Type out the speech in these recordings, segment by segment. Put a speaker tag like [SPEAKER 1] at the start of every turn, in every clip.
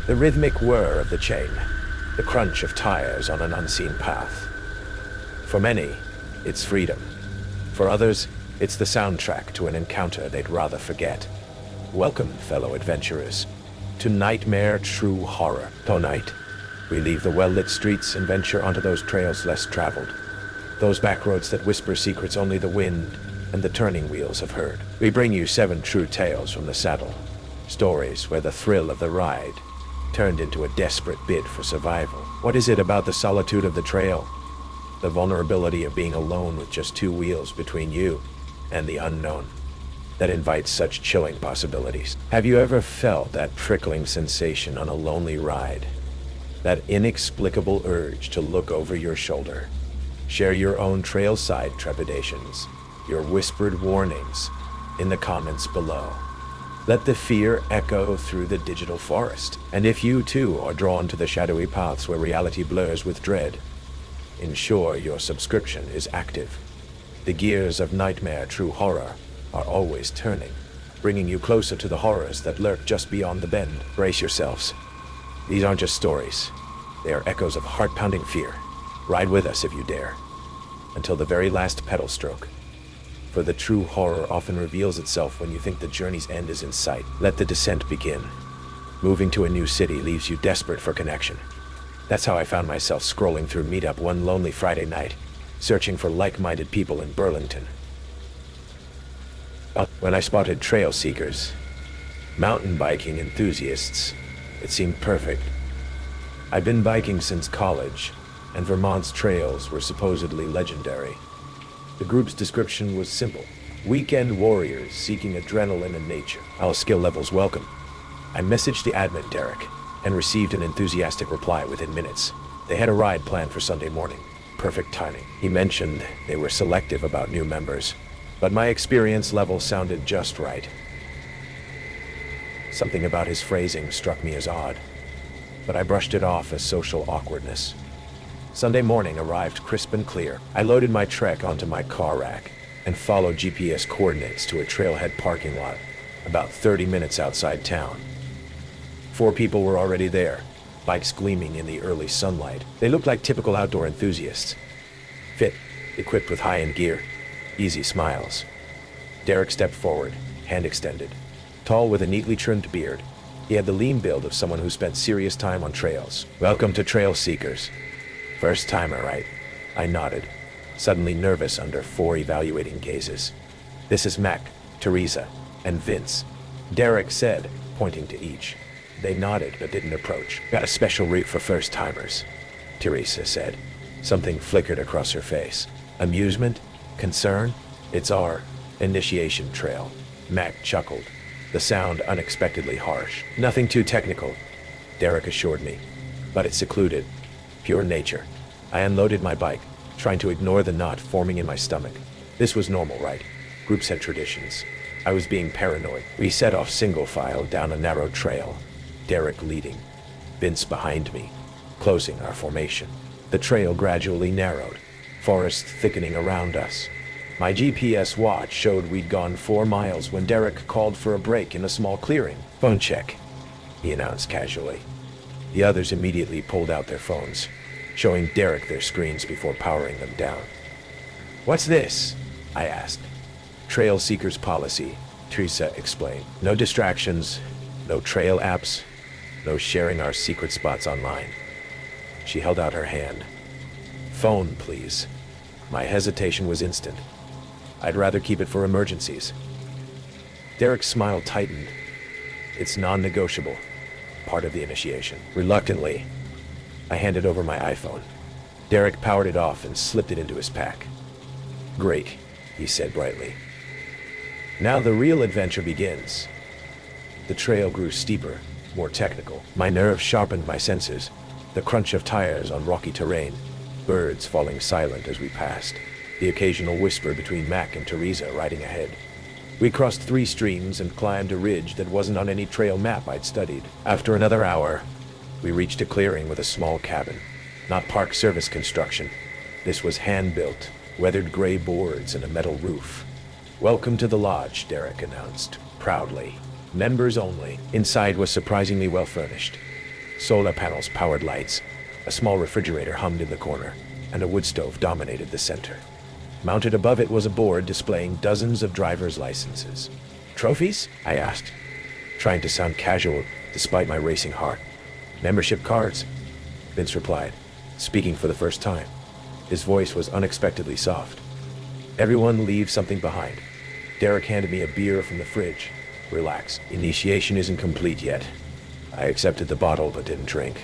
[SPEAKER 1] The rhythmic whir of the chain, the crunch of tires on an unseen path. For many, it's freedom. For others, it's the soundtrack to an encounter they'd rather forget. Welcome, fellow adventurers, to Nightmare True Horror. Tonight, we leave the well-lit streets and venture onto those trails less traveled. Those back roads that whisper secrets only the wind and the turning wheels have heard. We bring you 7 true tales from the saddle. Stories where the thrill of the ride turned into a desperate bid for survival. What is it about the solitude of the trail, the vulnerability of being alone with just 2 wheels between you and the unknown, that invites such chilling possibilities? Have you ever felt that prickling sensation on a lonely ride? That inexplicable urge to look over your shoulder? Share your own trailside trepidations, your whispered warnings, in the comments below. Let the fear echo through the digital forest. And if you too are drawn to the shadowy paths where reality blurs with dread, ensure your subscription is active. The gears of Nightmare True Horror are always turning, bringing you closer to the horrors that lurk just beyond the bend. Brace yourselves. These aren't just stories. They are echoes of heart-pounding fear. Ride with us if you dare, until the very last pedal stroke. For the true horror often reveals itself when you think the journey's end is in sight. Let the descent begin. Moving to a new city leaves you desperate for connection. That's how I found myself scrolling through Meetup one lonely Friday night, searching for like-minded people in Burlington. When I spotted trail seekers, mountain biking enthusiasts, it seemed perfect. I'd been biking since college, and Vermont's trails were supposedly legendary. The group's description was simple: weekend warriors seeking adrenaline and nature. All skill levels welcome. I messaged the admin, Derek, and received an enthusiastic reply within minutes. They had a ride planned for Sunday morning. Perfect timing. He mentioned they were selective about new members, but my experience level sounded just right. Something about his phrasing struck me as odd, but I brushed it off as social awkwardness. Sunday morning arrived crisp and clear. I loaded my trek onto my car rack and followed GPS coordinates to a trailhead parking lot about 30 minutes outside town. 4 people were already there, bikes gleaming in the early sunlight. They looked like typical outdoor enthusiasts. Fit, equipped with high-end gear, easy smiles. Derek stepped forward, hand extended. Tall with a neatly trimmed beard, he had the lean build of someone who spent serious time on trails. Welcome to Trail Seekers. First timer, right? I nodded, suddenly nervous under 4 evaluating gazes. This is Mac, Teresa, and Vince, Derek said, pointing to each. They nodded but didn't approach. Got a special route for first timers, Teresa said. Something flickered across her face. Amusement? Concern? It's our initiation trail. Mac chuckled, the sound unexpectedly harsh. Nothing too technical, Derek assured me, but it's secluded. Pure nature. I unloaded my bike, trying to ignore the knot forming in my stomach. This was normal, right? Groups had traditions. I was being paranoid. We set off single file down a narrow trail, Derek leading, Vince behind me, closing our formation. The trail gradually narrowed, forest thickening around us. My GPS watch showed we'd gone 4 miles when Derek called for a break in a small clearing. Phone check, he announced casually. The others immediately pulled out their phones, showing Derek their screens before powering them down. What's this? I asked. Trail Seekers policy, Teresa explained. No distractions, no trail apps, no sharing our secret spots online. She held out her hand. Phone, please. My hesitation was instant. I'd rather keep it for emergencies. Derek's smile tightened. It's non-negotiable. Part of the initiation. Reluctantly, I handed over my iPhone. Derek powered it off and slipped it into his pack. Great, he said brightly. Now the real adventure begins. The trail grew steeper, more technical. My nerves sharpened my senses. The crunch of tires on rocky terrain, birds falling silent as we passed, the occasional whisper between Mac and Teresa riding ahead. We crossed 3 streams and climbed a ridge that wasn't on any trail map I'd studied. After another hour, we reached a clearing with a small cabin. Not Park Service construction. This was hand-built, weathered gray boards and a metal roof. Welcome to the lodge, Derek announced, proudly. Members only. Inside was surprisingly well furnished. Solar panels powered lights, a small refrigerator hummed in the corner, and a wood stove dominated the center. Mounted above it was a board displaying dozens of driver's licenses. Trophies? I asked, trying to sound casual despite my racing heart. Membership cards? Vince replied, speaking for the first time. His voice was unexpectedly soft. Everyone leaves something behind. Derek handed me a beer from the fridge. Relax, initiation isn't complete yet. I accepted the bottle but didn't drink.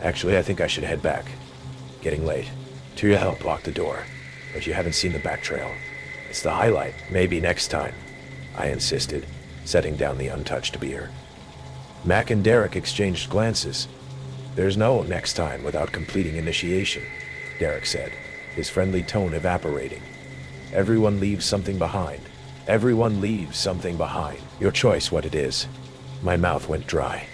[SPEAKER 1] Actually, I think I should head back. Getting late. To your help block the door, but you haven't seen the back trail. It's the highlight. Maybe next time, I insisted, setting down the untouched beer. Mac and Derek exchanged glances. There's no next time without completing initiation, Derek said, his friendly tone evaporating. Everyone leaves something behind. Everyone leaves something behind. Your choice what it is. My mouth went dry.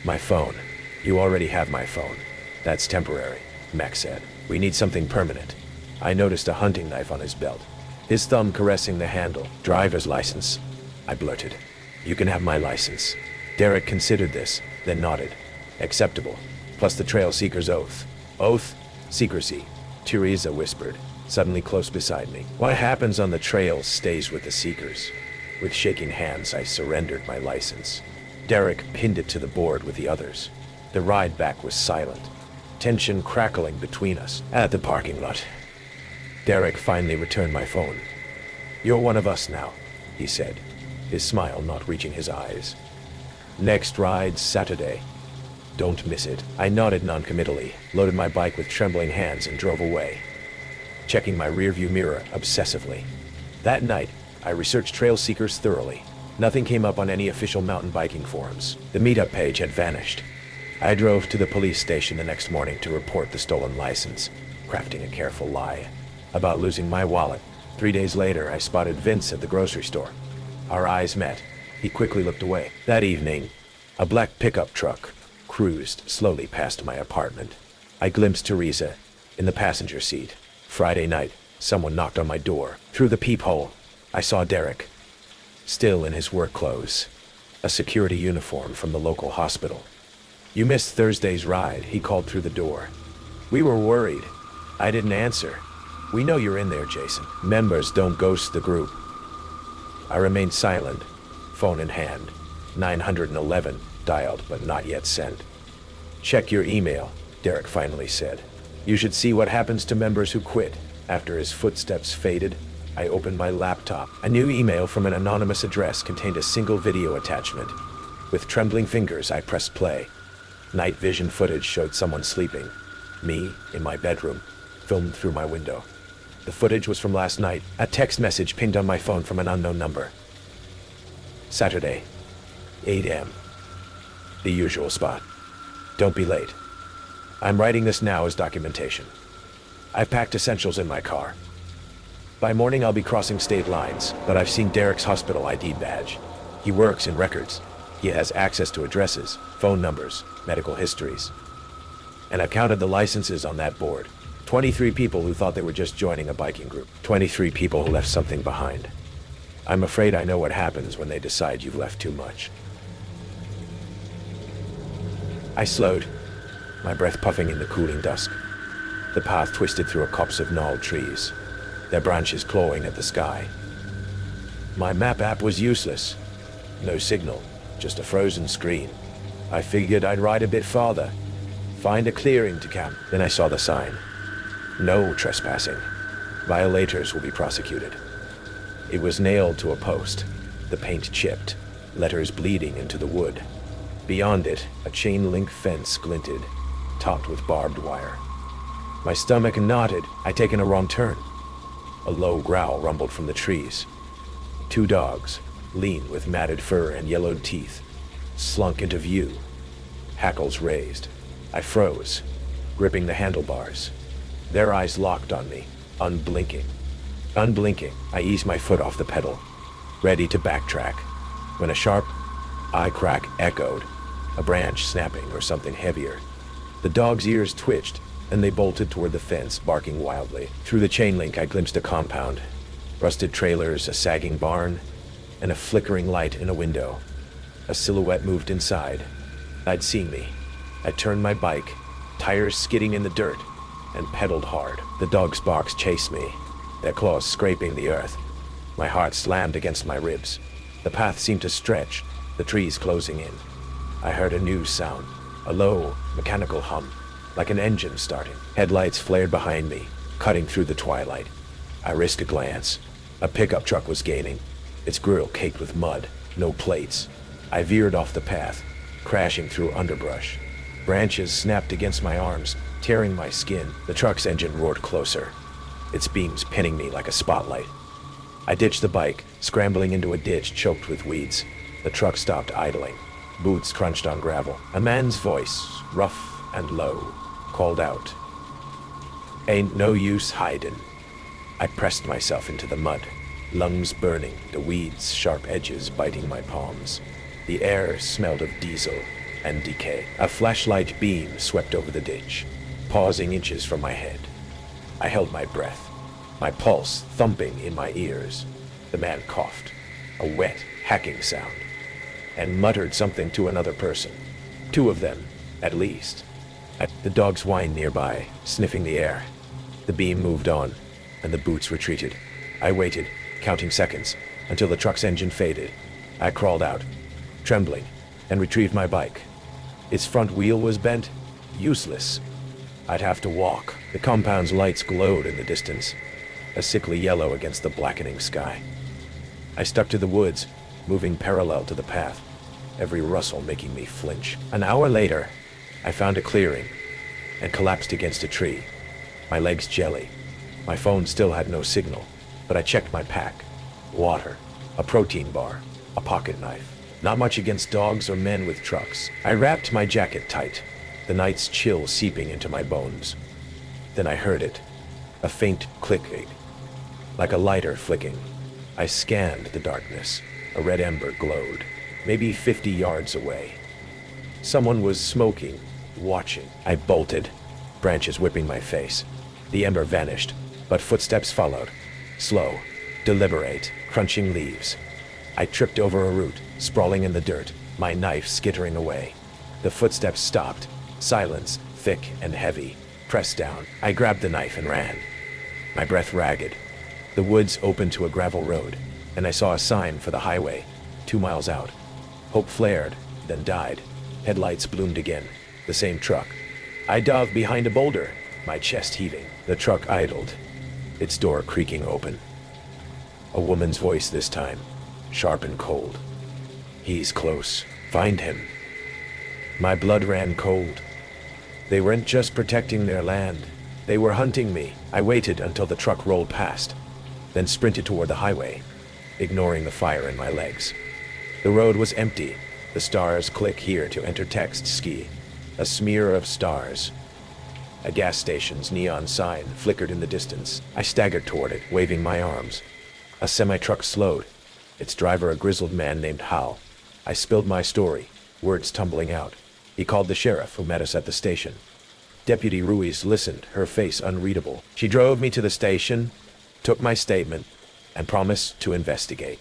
[SPEAKER 1] My phone. You already have my phone. That's temporary, Mac said. We need something permanent. I noticed a hunting knife on his belt, his thumb caressing the handle. Driver's license, I blurted. You can have my license. Derek considered this, then nodded. Acceptable. Plus the trail seeker's oath. Oath? Secrecy, Teresa whispered, suddenly close beside me. What happens on the trail stays with the seekers. With shaking hands, I surrendered my license. Derek pinned it to the board with the others. The ride back was silent, tension crackling between us. At the parking lot, Derek finally returned my phone. You're one of us now, he said, his smile not reaching his eyes. Next ride's Saturday. Don't miss it. I nodded noncommittally, loaded my bike with trembling hands and drove away, checking my rearview mirror obsessively. That night, I researched trail seekers thoroughly. Nothing came up on any official mountain biking forums. The meetup page had vanished. I drove to the police station the next morning to report the stolen license, crafting a careful lie about losing my wallet. 3 days later, I spotted Vince at the grocery store. Our eyes met. He quickly looked away. That evening, a black pickup truck cruised slowly past my apartment. I glimpsed Teresa in the passenger seat. Friday night, someone knocked on my door. Through the peephole, I saw Derek, still in his work clothes, a security uniform from the local hospital. You missed Thursday's ride, he called through the door. We were worried. I didn't answer. We know you're in there, Jason. Members don't ghost the group. I remained silent, phone in hand. 911, dialed but not yet sent. Check your email, Derek finally said. You should see what happens to members who quit. After his footsteps faded, I opened my laptop. A new email from an anonymous address contained a single video attachment. With trembling fingers, I pressed play. Night vision footage showed someone sleeping. Me, in my bedroom, filmed through my window. The footage was from last night. A text message pinged on my phone from an unknown number. Saturday, 8 a.m. The usual spot. Don't be late. I'm writing this now as documentation. I've packed essentials in my car. By morning I'll be crossing state lines, but I've seen Derek's hospital ID badge. He works in records. He has access to addresses, phone numbers, medical histories. And I've counted the licenses on that board. 23 people who thought they were just joining a biking group. 23 people who left something behind. I'm afraid I know what happens when they decide you've left too much. I slowed, my breath puffing in the cooling dusk. The path twisted through a copse of gnarled trees, their branches clawing at the sky. My map app was useless. No signal, just a frozen screen. I figured I'd ride a bit farther, find a clearing to camp. Then I saw the sign. No trespassing. Violators will be prosecuted. It was nailed to a post, the paint chipped, letters bleeding into the wood. Beyond it, a chain-link fence glinted, topped with barbed wire. My stomach knotted. I'd taken a wrong turn. A low growl rumbled from the trees. 2 dogs, lean with matted fur and yellowed teeth, slunk into view, hackles raised. I froze, gripping the handlebars. Their eyes locked on me, unblinking. Unblinking, I eased my foot off the pedal, ready to backtrack, when a sharp eye crack echoed, a branch snapping or something heavier. The dog's ears twitched, and they bolted toward the fence, barking wildly. Through the chain link, I glimpsed a compound. Rusted trailers, a sagging barn, and a flickering light in a window. A silhouette moved inside. I'd seen me. I turned my bike, tires skidding in the dirt, and pedaled hard. The dog's barks chased me, their claws scraping the earth. My heart slammed against my ribs. The path seemed to stretch, the trees closing in. I heard a new sound, a low, mechanical hum, like an engine starting. Headlights flared behind me, cutting through the twilight. I risked a glance. A pickup truck was gaining, its grille caked with mud, no plates. I veered off the path, crashing through underbrush. Branches snapped against my arms, tearing my skin. The truck's engine roared closer, its beams pinning me like a spotlight. I ditched the bike, scrambling into a ditch choked with weeds. The truck stopped idling. Boots crunched on gravel. A man's voice, rough and low, called out, "Ain't no use hiding." I pressed myself into the mud, lungs burning, the weeds' sharp edges biting my palms. The air smelled of diesel and decay. A flashlight beam swept over the ditch, pausing inches from my head. I held my breath, my pulse thumping in my ears. The man coughed, a wet, hacking sound, and muttered something to another person. Two of them, at least. The dogs whined nearby, sniffing the air. The beam moved on, and the boots retreated. I waited, counting seconds, until the truck's engine faded. I crawled out, trembling, and retrieved my bike. Its front wheel was bent, useless. I'd have to walk. The compound's lights glowed in the distance, a sickly yellow against the blackening sky. I stuck to the woods, moving parallel to the path, every rustle making me flinch. An hour later, I found a clearing and collapsed against a tree, my legs jelly. My phone still had no signal, but I checked my pack. Water, a protein bar, a pocket knife. Not much against dogs or men with trucks. I wrapped my jacket tight, the night's chill seeping into my bones. Then I heard it, a faint clicking, like a lighter flicking. I scanned the darkness. A red ember glowed, maybe 50 yards away. Someone was smoking, watching. I bolted, branches whipping my face. The ember vanished, but footsteps followed, slow, deliberate, crunching leaves. I tripped over a root, sprawling in the dirt, my knife skittering away. The footsteps stopped, silence, thick and heavy, pressed down. I grabbed the knife and ran, my breath ragged. The woods opened to a gravel road, and I saw a sign for the highway, 2 miles out. Hope flared, then died. Headlights bloomed again, the same truck. I dove behind a boulder, my chest heaving. The truck idled, its door creaking open. A woman's voice this time, sharp and cold. "He's close. Find him." My blood ran cold. They weren't just protecting their land. They were hunting me. I waited until the truck rolled past, then sprinted toward the highway, ignoring the fire in my legs. The road was empty. The stars click here to enter text ski. A smear of stars. A gas station's neon sign flickered in the distance. I staggered toward it, waving my arms. A semi-truck slowed, its driver a grizzled man named Hal. I spilled my story, words tumbling out. He called the sheriff, who met us at the station. Deputy Ruiz listened, her face unreadable. She drove me to the station, took my statement, and promised to investigate.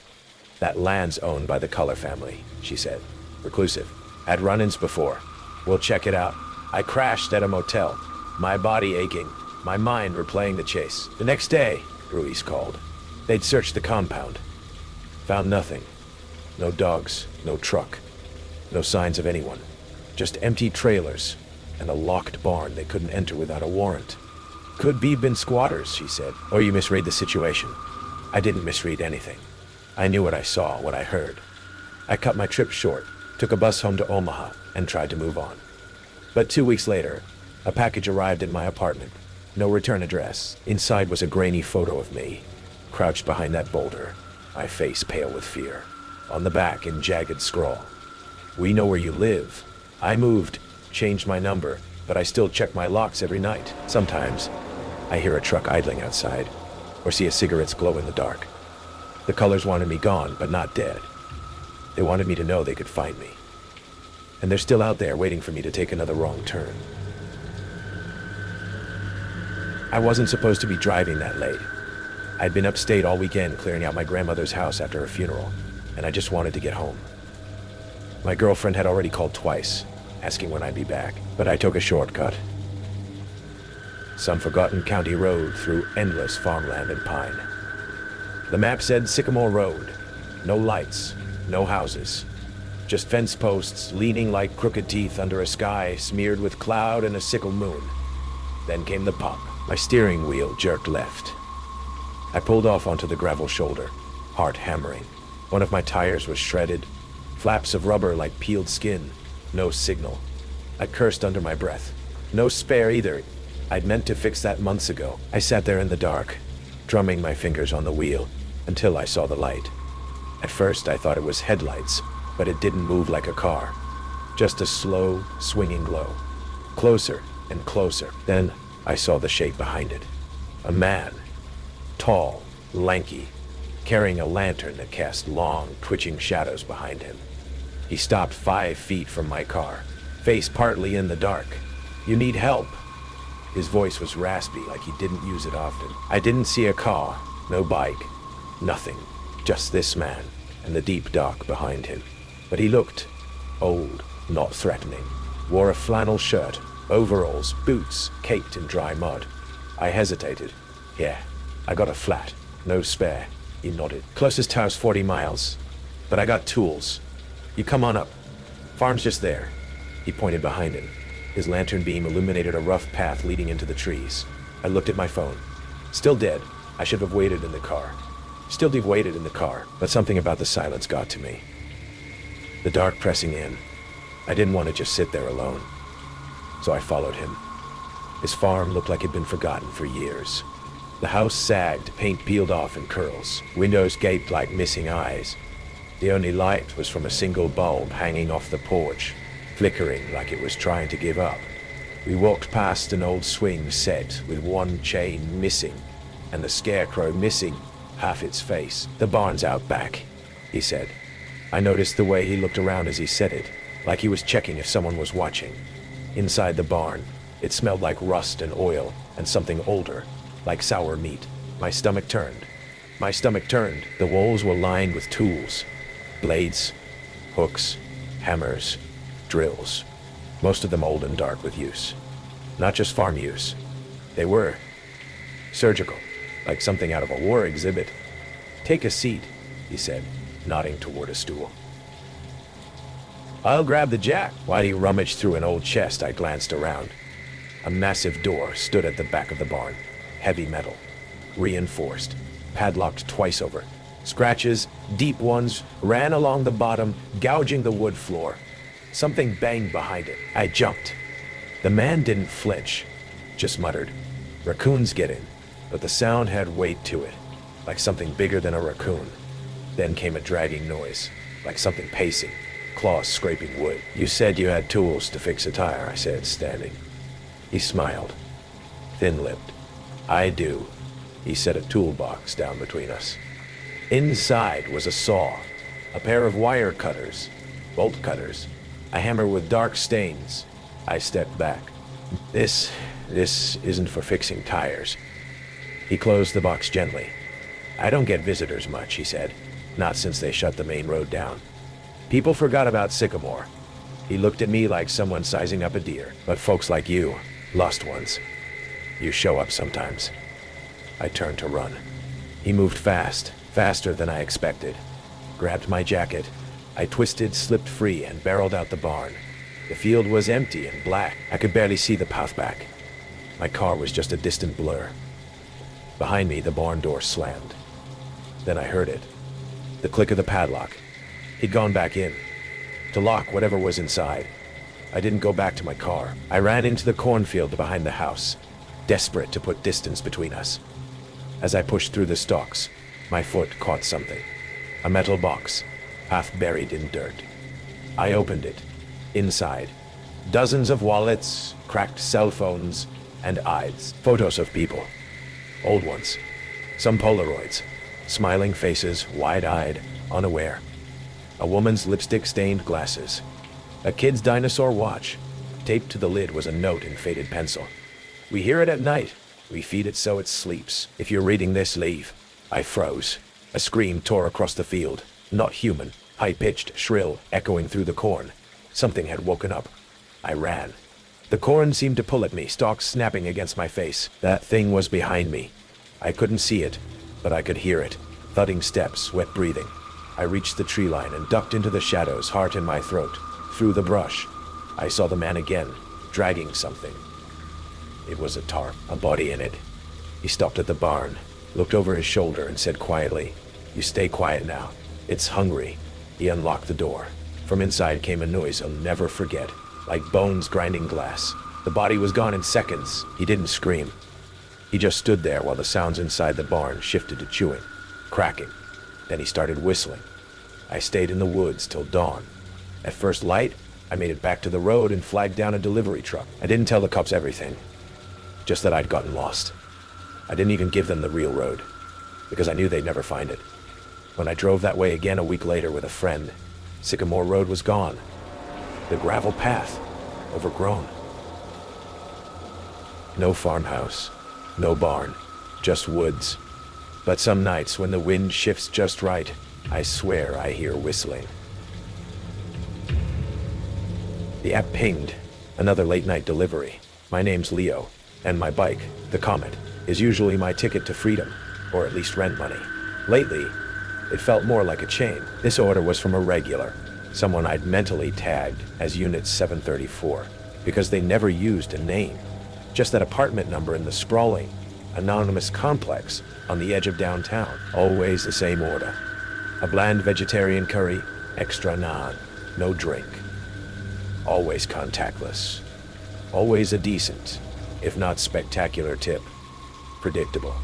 [SPEAKER 1] "That land's owned by the Color family," she said, reclusive. "Had run-ins before. We'll check it out." I crashed at a motel, my body aching, my mind replaying the chase. The next day, Ruiz called. They'd searched the compound. Found nothing. No dogs, no truck, no signs of anyone. Just empty trailers and a locked barn they couldn't enter without a warrant. "Could be been squatters," she said. "Or you misread the situation." I didn't misread anything. I knew what I saw, what I heard. I cut my trip short, took a bus home to Omaha, and tried to move on. But 2 weeks later, a package arrived at my apartment. No return address. Inside was a grainy photo of me, crouched behind that boulder, my face pale with fear. On the back, in jagged scrawl, "We know where you live. I moved, changed my number, but I still check my locks every night. Sometimes I hear a truck idling outside, or see a cigarette's glow in the dark." The Colors wanted me gone, but not dead. They wanted me to know they could find me. And they're still out there waiting for me to take another wrong turn. I wasn't supposed to be driving that late. I'd been upstate all weekend clearing out my grandmother's house after her funeral, and I just wanted to get home. My girlfriend had already called twice, asking when I'd be back, but I took a shortcut. Some forgotten county road through endless farmland and pine. The map said Sycamore Road. No lights, no houses. Just fence posts leaning like crooked teeth under a sky smeared with cloud and a sickle moon. Then came the pop. My steering wheel jerked left. I pulled off onto the gravel shoulder, heart hammering. One of my tires was shredded, flaps of rubber like peeled skin. No signal. I cursed under my breath. No spare either. I'd meant to fix that months ago. I sat there in the dark, drumming my fingers on the wheel, until I saw the light. At first I thought it was headlights, but it didn't move like a car. Just a slow, swinging glow. Closer and closer. Then I saw the shape behind it. A man. Tall, lanky, carrying a lantern that cast long, twitching shadows behind him. He stopped 5 feet from my car, face partly in the dark. "You need help." His voice was raspy, like he didn't use it often. I didn't see a car, no bike, nothing. Just this man and the deep dark behind him. But he looked old, not threatening. Wore a flannel shirt, overalls, boots, caked in dry mud. I hesitated. "Yeah, I got a flat, no spare." He nodded. "Closest house 40 miles, but I got tools. You come on up. Farm's just there." He pointed behind him. His lantern beam illuminated a rough path leading into the trees. I looked at my phone. Still dead. I should have waited in the car. Still have waited in the car, but something about the silence got to me. The dark pressing in. I didn't want to just sit there alone. So I followed him. His farm looked like it'd been forgotten for years. The house sagged, paint peeled off in curls. Windows gaped like missing eyes. The only light was from a single bulb hanging off the porch, flickering like it was trying to give up. We walked past an old swing set with one chain missing, and the scarecrow missing half its face. "The barn's out back," he said. I noticed the way he looked around as he said it, like he was checking if someone was watching. Inside the barn, it smelled like rust and oil and something older, like sour meat. My stomach turned. The walls were lined with tools. Blades, hooks, hammers, drills. Most of them old and dark with use. Not just farm use. They were surgical, like something out of a war exhibit. "Take a seat," he said, nodding toward a stool. "I'll grab the jack." While he rummaged through an old chest, I glanced around. A massive door stood at the back of the barn. Heavy metal. Reinforced. Padlocked twice over. Scratches, deep ones, ran along the bottom, gouging the wood floor. Something banged behind it. I jumped. The man didn't flinch, just muttered, "Raccoons get in." But the sound had weight to it, like something bigger than a raccoon. Then came a dragging noise, like something pacing, claws scraping wood. "You said you had tools to fix a tire," I said, standing. He smiled, thin-lipped. "I do." He set a toolbox down between us. Inside was a saw, a pair of wire cutters, bolt cutters, a hammer with dark stains. I stepped back. This isn't for fixing tires." He closed the box gently. "I don't get visitors much," he said. "Not since they shut the main road down. People forgot about Sycamore." He looked at me like someone sizing up a deer. "But folks like you, lost ones, you show up sometimes." I turned to run. He moved fast, faster than I expected. Grabbed my jacket. I twisted, slipped free, and barreled out the barn. The field was empty and black. I could barely see the path back. My car was just a distant blur. Behind me, the barn door slammed. Then I heard it. The click of the padlock. He'd gone back in, to lock whatever was inside. I didn't go back to my car. I ran into the cornfield behind the house, desperate to put distance between us. As I pushed through the stalks, my foot caught something. A metal box, half buried in dirt. I opened it. Inside, dozens of wallets, cracked cell phones, and eyes. Photos of people. Old ones. Some Polaroids. Smiling faces, wide-eyed, unaware. A woman's lipstick-stained glasses. A kid's dinosaur watch. Taped to the lid was a note in faded pencil. "We hear it at night. We feed it so it sleeps. If you're reading this, leave." I froze. A scream tore across the field. Not human. High-pitched, shrill, echoing through the corn. Something had woken up. I ran. The corn seemed to pull at me, stalks snapping against my face. That thing was behind me. I couldn't see it, but I could hear it. Thudding steps, wet breathing. I reached the tree line and ducked into the shadows, heart in my throat. Through the brush, I saw the man again, dragging something. It was a tarp, a body in it. He stopped at the barn, looked over his shoulder and said quietly, "You stay quiet now. It's hungry." He unlocked the door. From inside came a noise I'll never forget, like bones grinding glass. The body was gone in seconds. He didn't scream. He just stood there while the sounds inside the barn shifted to chewing, cracking. Then he started whistling. I stayed in the woods till dawn. At first light, I made it back to the road and flagged down a delivery truck. I didn't tell the cops everything, just that I'd gotten lost. I didn't even give them the real road, because I knew they'd never find it. When I drove that way again a week later with a friend, Sycamore Road was gone. The gravel path, overgrown. No farmhouse, no barn, just woods. But some nights when the wind shifts just right, I swear I hear whistling. The app pinged. Another late night delivery. My name's Leo, and my bike, the Comet, is usually my ticket to freedom, or at least rent money. Lately, it felt more like a chain. This order was from a regular, someone I'd mentally tagged as Unit 734, because they never used a name, just that apartment number in the sprawling, anonymous complex on the edge of downtown. Always the same order. A bland vegetarian curry, extra naan, no drink. Always contactless. Always a decent, if not spectacular tip. Predictable.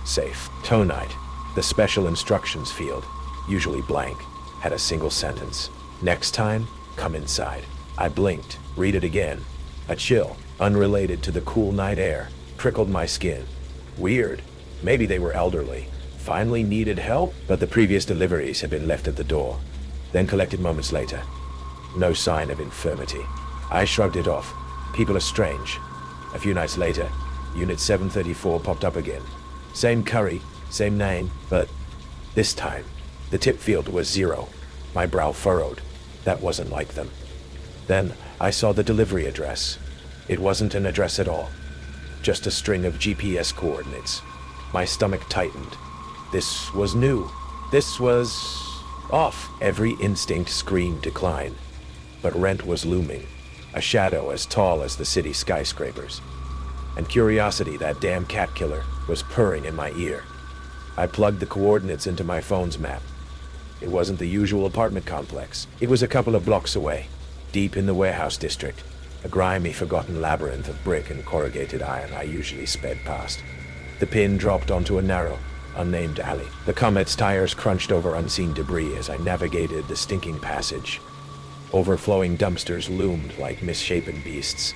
[SPEAKER 1] Safe. Tonite, the special instructions field, usually blank, had a single sentence. "Next time, come inside." I blinked, read it again. A chill, unrelated to the cool night air, prickled my skin. Weird. Maybe they were elderly, finally needed help, but the previous deliveries had been left at the door, then collected moments later. No sign of infirmity. I shrugged it off. People are strange. A few nights later, Unit 734 popped up again. Same curry, same name, but this time, the tip field was 0. My brow furrowed. That wasn't like them. Then I saw the delivery address. It wasn't an address at all. Just a string of GPS coordinates. My stomach tightened. This was new. This was off. Every instinct screamed decline. But rent was looming, a shadow as tall as the city skyscrapers. And curiosity, that damn cat killer, was purring in my ear. I plugged the coordinates into my phone's map. It wasn't the usual apartment complex. It was a couple of blocks away, deep in the warehouse district, a grimy, forgotten labyrinth of brick and corrugated iron I usually sped past. The pin dropped onto a narrow, unnamed alley. The Comet's tires crunched over unseen debris as I navigated the stinking passage. Overflowing dumpsters loomed like misshapen beasts,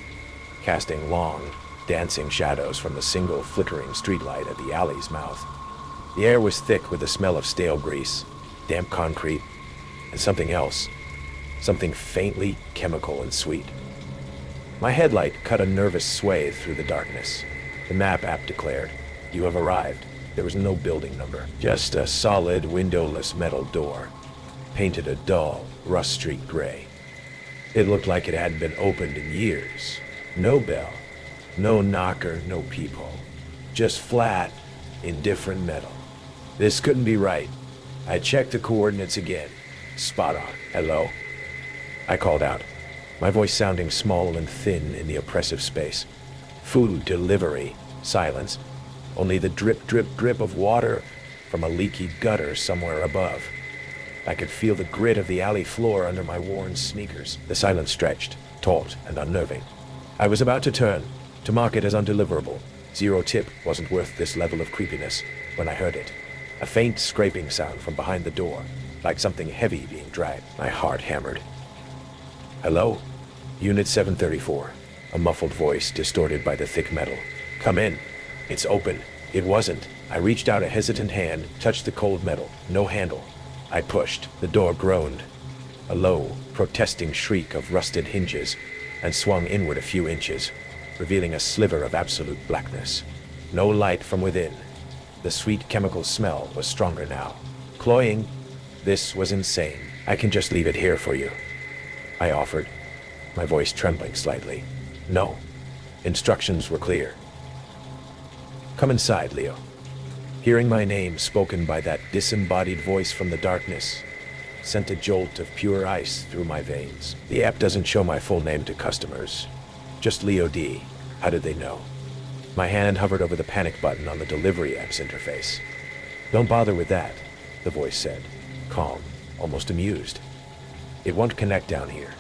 [SPEAKER 1] casting long, dancing shadows from the single flickering streetlight at the alley's mouth. The air was thick with the smell of stale grease, damp concrete, and something else, something faintly chemical and sweet. My headlight cut a nervous swathe through the darkness. The map app declared, "You have arrived." There was no building number, just a solid, windowless metal door, painted a dull, rust-streaked gray. It looked like it hadn't been opened in years. No bell, no knocker, no peephole. Just flat, indifferent metal. This couldn't be right. I checked the coordinates again. Spot on. "Hello?" I called out, my voice sounding small and thin in the oppressive space. Food delivery. Silence. Only the drip, drip, drip of water from a leaky gutter somewhere above. I could feel the grit of the alley floor under my worn sneakers. The silence stretched, taut and unnerving. I was about to turn, to mark it as undeliverable. 0 tip wasn't worth this level of creepiness, when I heard it. A faint scraping sound from behind the door, like something heavy being dragged. My heart hammered. "Hello? Unit 734. A muffled voice distorted by the thick metal. "Come in. It's open." It wasn't. I reached out a hesitant hand, touched the cold metal. No handle. I pushed. The door groaned. A low, protesting shriek of rusted hinges, and swung inward a few inches, revealing a sliver of absolute blackness. No light from within. The sweet chemical smell was stronger now. Cloying. This was insane. "I can just leave it here for you," I offered. my voice trembling slightly. No. Instructions were clear. Come inside, Leo. Hearing my name spoken by that disembodied voice from the darkness sent a jolt of pure ice through my veins. The app doesn't show my full name to customers. Just Leo D. How did they know? My hand hovered over the panic button on the delivery app's interface. Don't bother with that, the voice said, calm, almost amused. It won't connect down here.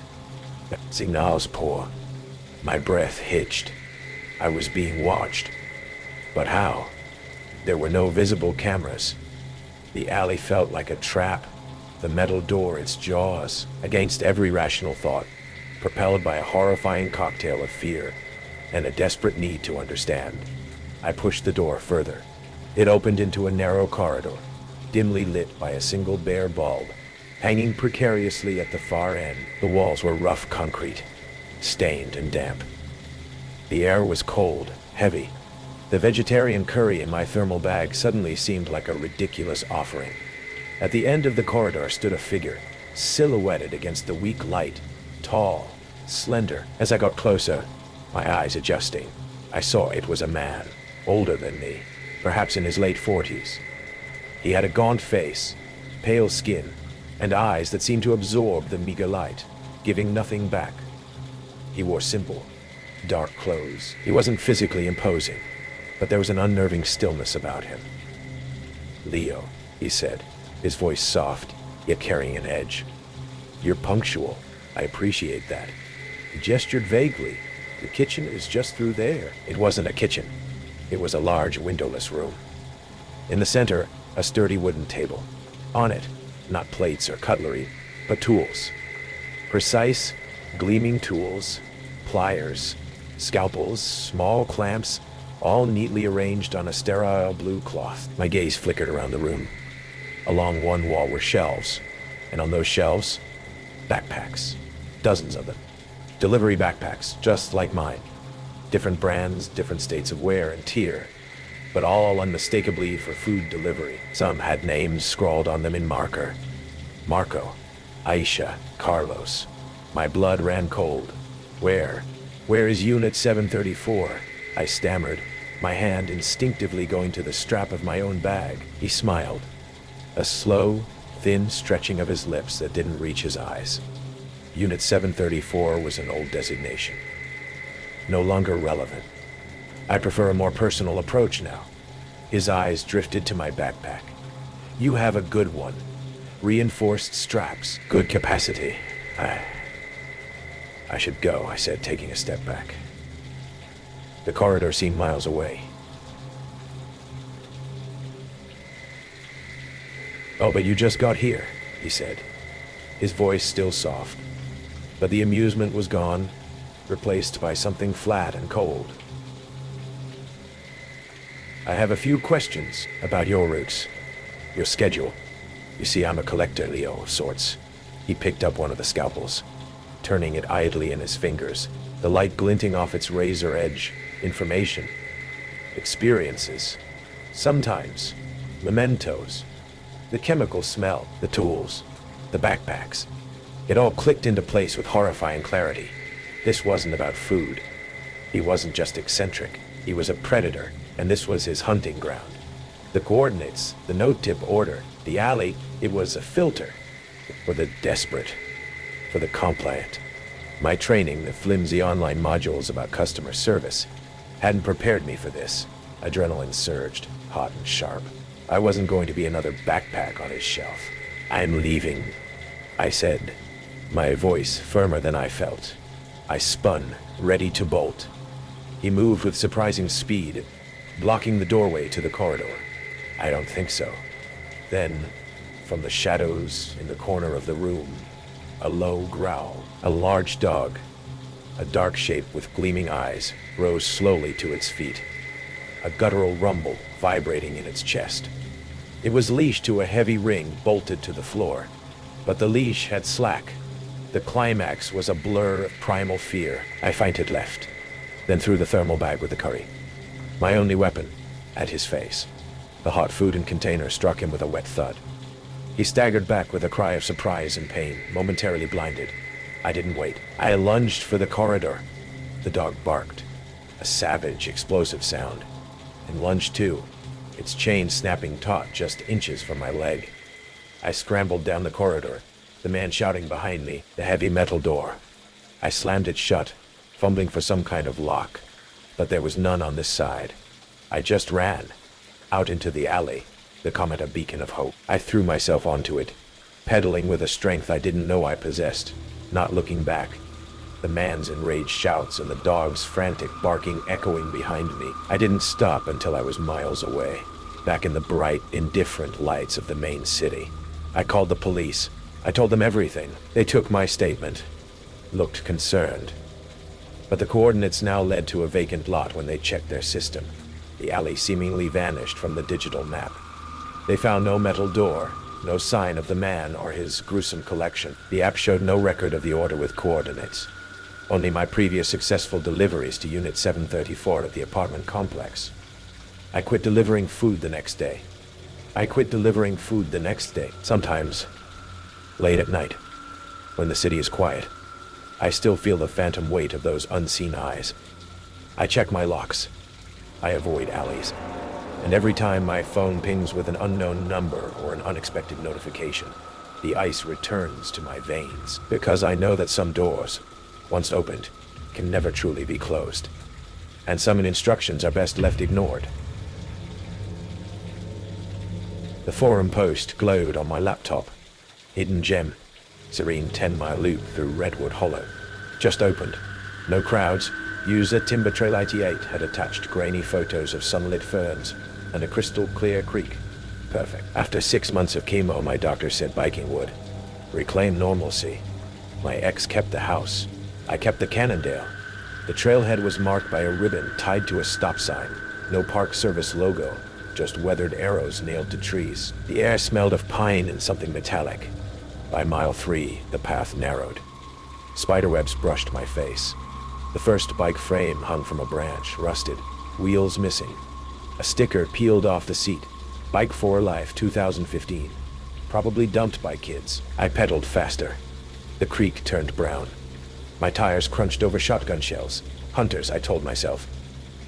[SPEAKER 1] Signal's poor. My breath hitched. I was being watched. But how? There were no visible cameras. The alley felt like a trap, the metal door its jaws, against every rational thought, propelled by a horrifying cocktail of fear and a desperate need to understand. I pushed the door further. It opened into a narrow corridor, dimly lit by a single bare bulb, hanging precariously at the far end. The walls were rough concrete, stained and damp. The air was cold, heavy. The vegetarian curry in my thermal bag suddenly seemed like a ridiculous offering. At the end of the corridor stood a figure, silhouetted against the weak light, tall, slender. As I got closer, my eyes adjusting, I saw it was a man, older than me, perhaps in his late 40s. He had a gaunt face, pale skin, and eyes that seemed to absorb the meager light, giving nothing back. He wore simple, dark clothes. He wasn't physically imposing, but there was an unnerving stillness about him. Leo, he said, his voice soft, yet carrying an edge. You're punctual. I appreciate that. He gestured vaguely. The kitchen is just through there. It wasn't a kitchen. It was a large windowless room. In the center, a sturdy wooden table. On it, not plates or cutlery, but tools. Precise, gleaming tools, pliers, scalpels, small clamps, all neatly arranged on a sterile blue cloth. My gaze flickered around the room. Along one wall were shelves, and on those shelves, backpacks. Dozens of them. Delivery backpacks, just like mine. Different brands, different states of wear and tear, but all unmistakably for food delivery. Some had names scrawled on them in marker. Marco, Aisha, Carlos. My blood ran cold. Where is Unit 734? I stammered, my hand instinctively going to the strap of my own bag. He smiled. A slow, thin stretching of his lips that didn't reach his eyes. Unit 734 was an old designation. No longer relevant. I prefer a more personal approach now. His eyes drifted to my backpack. You have a good one. Reinforced straps, good capacity. I should go, I said, taking a step back. The corridor seemed miles away. Oh, but you just got here, he said, his voice still soft. But the amusement was gone, replaced by something flat and cold. I have a few questions about your routes, your schedule. You see, I'm a collector, Leo, of sorts. He picked up one of the scalpels, turning it idly in his fingers, the light glinting off its razor edge. Information, experiences, sometimes mementos, the chemical smell, the tools, the backpacks. It all clicked into place with horrifying clarity. This wasn't about food. He wasn't just eccentric. He was a predator, and this was his hunting ground. The coordinates, the no-tip order, the alley, it was a filter for the desperate, for the compliant. My training, the flimsy online modules about customer service, hadn't prepared me for this. Adrenaline surged, hot and sharp. I wasn't going to be another backpack on his shelf. I'm leaving, I said, my voice firmer than I felt. I spun, ready to bolt. He moved with surprising speed, blocking the doorway to the corridor. I don't think so. Then, from the shadows in the corner of the room, a low growl. A large dog, a dark shape with gleaming eyes, rose slowly to its feet, a guttural rumble vibrating in its chest. It was leashed to a heavy ring bolted to the floor, but the leash had slack. The climax was a blur of primal fear. I fainted left, then threw the thermal bag with the curry, my only weapon, at his face. The hot food and container struck him with a wet thud. He staggered back with a cry of surprise and pain, momentarily blinded. I didn't wait. I lunged for the corridor. The dog barked, a savage, explosive sound, and lunged too, its chain snapping taut just inches from my leg. I scrambled down the corridor, the man shouting behind me, the heavy metal door. I slammed it shut, fumbling for some kind of lock, but there was none on this side. I just ran, out into the alley, becoming a beacon of hope. I threw myself onto it, pedaling with a strength I didn't know I possessed, not looking back. The man's enraged shouts and the dog's frantic barking echoing behind me. I didn't stop until I was miles away, back in the bright, indifferent lights of the main city. I called the police. I told them everything. They took my statement, looked concerned. But the coordinates now led to a vacant lot when they checked their system. The alley seemingly vanished from the digital map. They found no metal door, no sign of the man or his gruesome collection. The app showed no record of the order with coordinates. Only my previous successful deliveries to Unit 734 at the apartment complex. I quit delivering food the next day. Sometimes, late at night, when the city is quiet, I still feel the phantom weight of those unseen eyes. I check my locks. I avoid alleys. And every time my phone pings with an unknown number or an unexpected notification, the ice returns to my veins, because I know that some doors, once opened, can never truly be closed. And some instructions are best left ignored. The forum post glowed on my laptop. Hidden gem. Serene 10-mile loop through Redwood Hollow. Just opened. No crowds. User Timber Trail 88 had attached grainy photos of sunlit ferns and a crystal clear creek. Perfect. After 6 months of chemo, my doctor said biking would reclaim normalcy. My ex kept the house. I kept the Cannondale. The trailhead was marked by a ribbon tied to a stop sign. No Park Service logo, just weathered arrows nailed to trees. The air smelled of pine and something metallic. By mile 3, the path narrowed. Spiderwebs brushed my face. The first bike frame hung from a branch, rusted, wheels missing. A sticker peeled off the seat. Bike for Life 2015. Probably dumped by kids. I pedaled faster. The creek turned brown. My tires crunched over shotgun shells. Hunters, I told myself.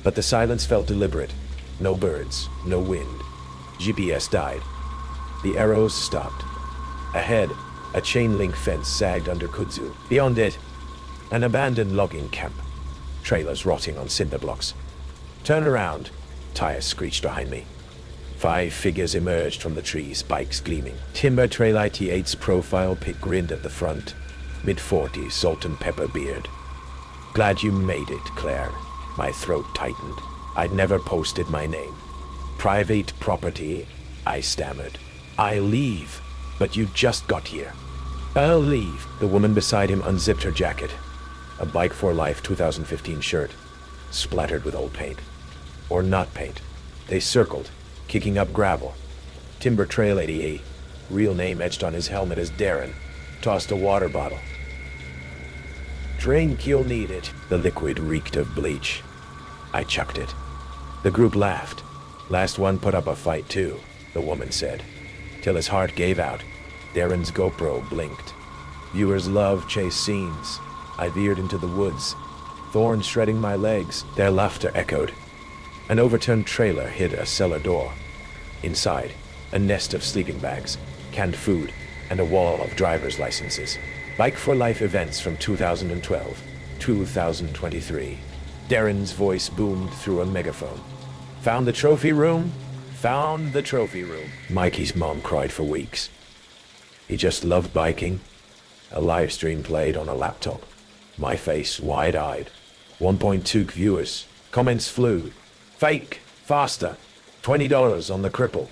[SPEAKER 1] But the silence felt deliberate. No birds, no wind. GPS died. The arrows stopped. Ahead, a chain-link fence sagged under kudzu. Beyond it, an abandoned logging camp. Trailers rotting on cinder blocks. Turn around, tires screeched behind me. 5 figures emerged from the trees, bikes gleaming. Timber Trail 88's profile pic grinned at the front. Mid-40s, salt and pepper beard. Glad you made it, Claire. My throat tightened. I'd never posted my name. Private property, I stammered. I'll leave, but you just got here. I'll leave. The woman beside him unzipped her jacket. A Bike for Life 2015 shirt, splattered with old paint. Or not paint. They circled, kicking up gravel. Timber Trail 88, real name etched on his helmet as Darren, tossed a water bottle. Drink, you'll need it. The liquid reeked of bleach. I chucked it. The group laughed. Last one put up a fight too, the woman said. Till his heart gave out. Darren's GoPro blinked. Viewers love chase scenes. I veered into the woods, thorns shredding my legs. Their laughter echoed. An overturned trailer hid a cellar door. Inside, a nest of sleeping bags, canned food, and a wall of driver's licenses. Bike for Life events from 2012, 2023. Darren's voice boomed through a megaphone. Found the trophy room? Found the trophy room. Mikey's mom cried for weeks. He just loved biking. A live stream played on a laptop. My face wide-eyed. 1.2 viewers. Comments flew. Fake. Faster. $20 on the cripple.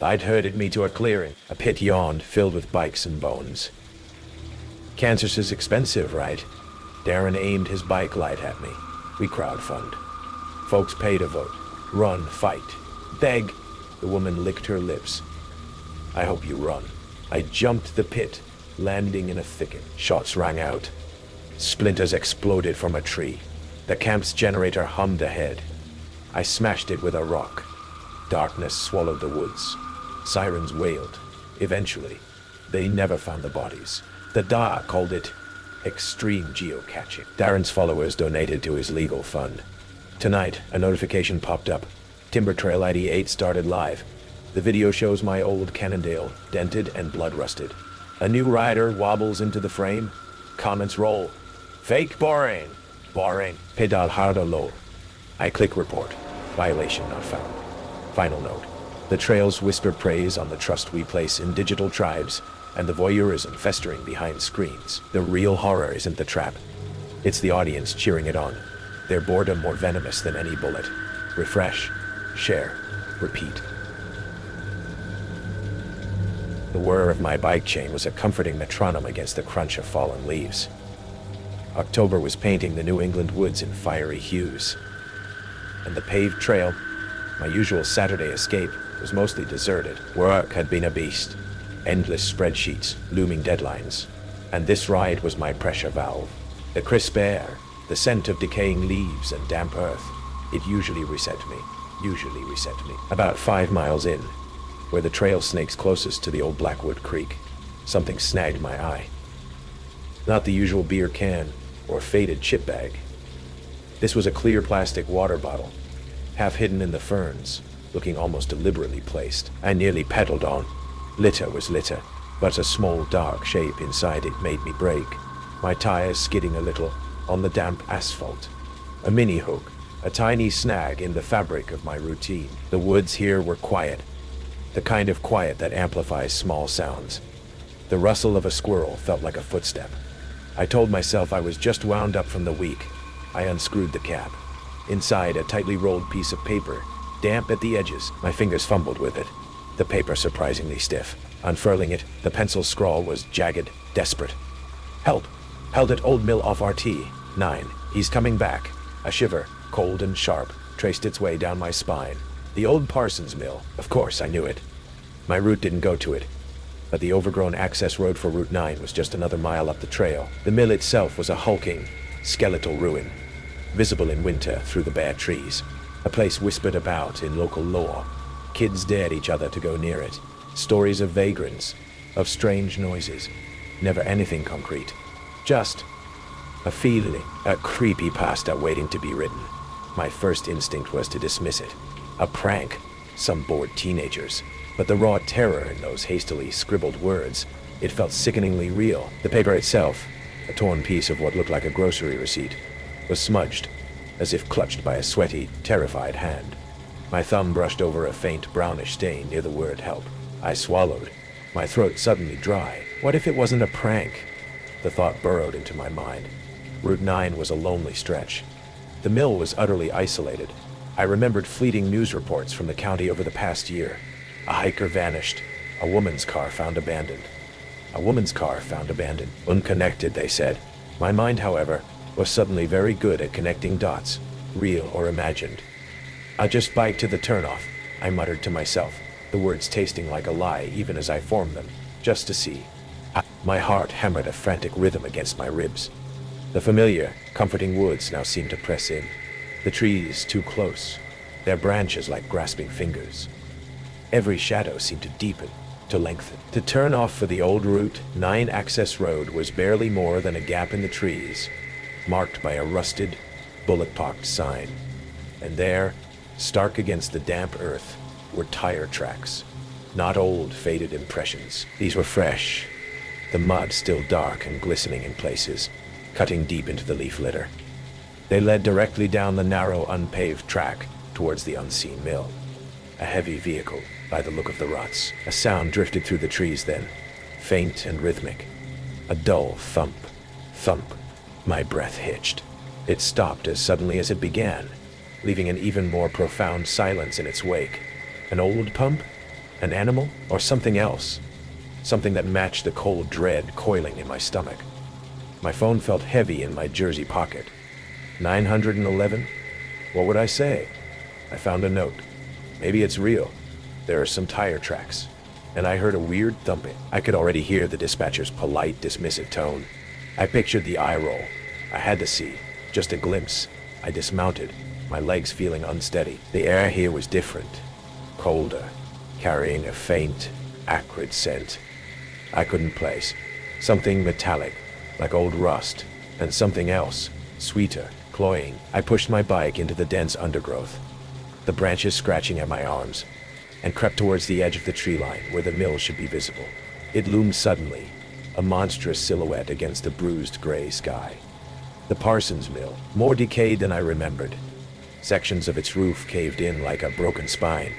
[SPEAKER 1] I'd herded me to a clearing. A pit yawned, filled with bikes and bones. Kansas is expensive, right? Darren aimed his bike light at me. We crowdfund. Folks pay to vote. Run, fight, beg. The woman licked her lips. I hope you run. I jumped the pit, landing in a thicket. Shots rang out. Splinters exploded from a tree. The camp's generator hummed ahead. I smashed it with a rock. Darkness swallowed the woods. Sirens wailed. Eventually, they never found the bodies. The Da called it Extreme geocaching. Darren's followers donated to his legal fund. Tonight, a notification popped up. Timber Trail ID 8 started live. The video shows my old Cannondale, dented and blood-rusted. A new rider wobbles into the frame. Comments roll. Fake boring. Boring. Pedal harder low. I click report. Violation not found. Final note. The trails whisper praise on the trust we place in digital tribes and the voyeurism festering behind screens. The real horror isn't the trap. It's the audience cheering it on. Their boredom more venomous than any bullet. Refresh. Share. Repeat. The whir of my bike chain was a comforting metronome against the crunch of fallen leaves. October was painting the New England woods in fiery hues. And the paved trail, my usual Saturday escape, was mostly deserted. Work had been a beast. Endless spreadsheets, looming deadlines. And this ride was my pressure valve. The crisp air, the scent of decaying leaves and damp earth. It usually reset me. About 5 miles in, where the trail snakes closest to the old Blackwood Creek, something snagged my eye. Not the usual beer can or faded chip bag. This was a clear plastic water bottle, half hidden in the ferns, looking almost deliberately placed. I nearly pedaled on. Litter was litter, but a small dark shape inside it made me brake, my tires skidding a little on the damp asphalt. A mini hook, a tiny snag in the fabric of my routine. The woods here were quiet, the kind of quiet that amplifies small sounds. The rustle of a squirrel felt like a footstep. I told myself I was just wound up from the week. I unscrewed the cap. Inside, a tightly rolled piece of paper, damp at the edges. My fingers fumbled with it, the paper surprisingly stiff. Unfurling it, the pencil scrawl was jagged, desperate. Help! Held at Old Mill off RT 9. He's coming back. A shiver, cold and sharp, traced its way down my spine. The old Parsons Mill. Of course, I knew it. My route didn't go to it, but the overgrown access road for Route 9 was just another mile up the trail. The mill itself was a hulking, skeletal ruin, visible in winter through the bare trees. A place whispered about in local lore. Kids dared each other to go near it. Stories of vagrants, of strange noises. Never anything concrete. Just a feeling, a creepypasta waiting to be written. My first instinct was to dismiss it. A prank, some bored teenagers. But the raw terror in those hastily scribbled words, it felt sickeningly real. The paper itself, a torn piece of what looked like a grocery receipt, was smudged, as if clutched by a sweaty, terrified hand. My thumb brushed over a faint brownish stain near the word help. I swallowed, my throat suddenly dry. What if it wasn't a prank? The thought burrowed into my mind. Route 9 was a lonely stretch. The mill was utterly isolated. I remembered fleeting news reports from the county over the past year. A hiker vanished. A woman's car found abandoned. Unconnected, they said. My mind, however, was suddenly very good at connecting dots, real or imagined. I just biked to the turnoff, I muttered to myself, the words tasting like a lie even as I formed them, just to see. My heart hammered a frantic rhythm against my ribs. The familiar, comforting woods now seemed to press in. The trees too close, their branches like grasping fingers. Every shadow seemed to deepen, to lengthen. To turn off for the old Route 9 access road was barely more than a gap in the trees, marked by a rusted, bullet-pocked sign. And there, stark against the damp earth, were tire tracks. Not old, faded impressions. These were fresh, the mud still dark and glistening in places, cutting deep into the leaf litter. They led directly down the narrow, unpaved track towards the unseen mill. A heavy vehicle, by the look of the ruts. A sound drifted through the trees then, faint and rhythmic. A dull thump, thump. My breath hitched. It stopped as suddenly as it began, leaving an even more profound silence in its wake. An old pump? An animal? Or something else? Something that matched the cold dread coiling in my stomach. My phone felt heavy in my jersey pocket. 911? What would I say? I found a note. Maybe it's real. There are some tire tracks. And I heard a weird thumping. I could already hear the dispatcher's polite, dismissive tone. I pictured the eye roll. I had to see. Just a glimpse. I dismounted, my legs feeling unsteady. The air here was different. Colder, carrying a faint, acrid scent. I couldn't place. Something metallic, like old rust, and something else, sweeter, cloying. I pushed my bike into the dense undergrowth, the branches scratching at my arms, and crept towards the edge of the tree line where the mill should be visible. It loomed suddenly, a monstrous silhouette against the bruised gray sky. The Parsons Mill, more decayed than I remembered. Sections of its roof caved in like a broken spine,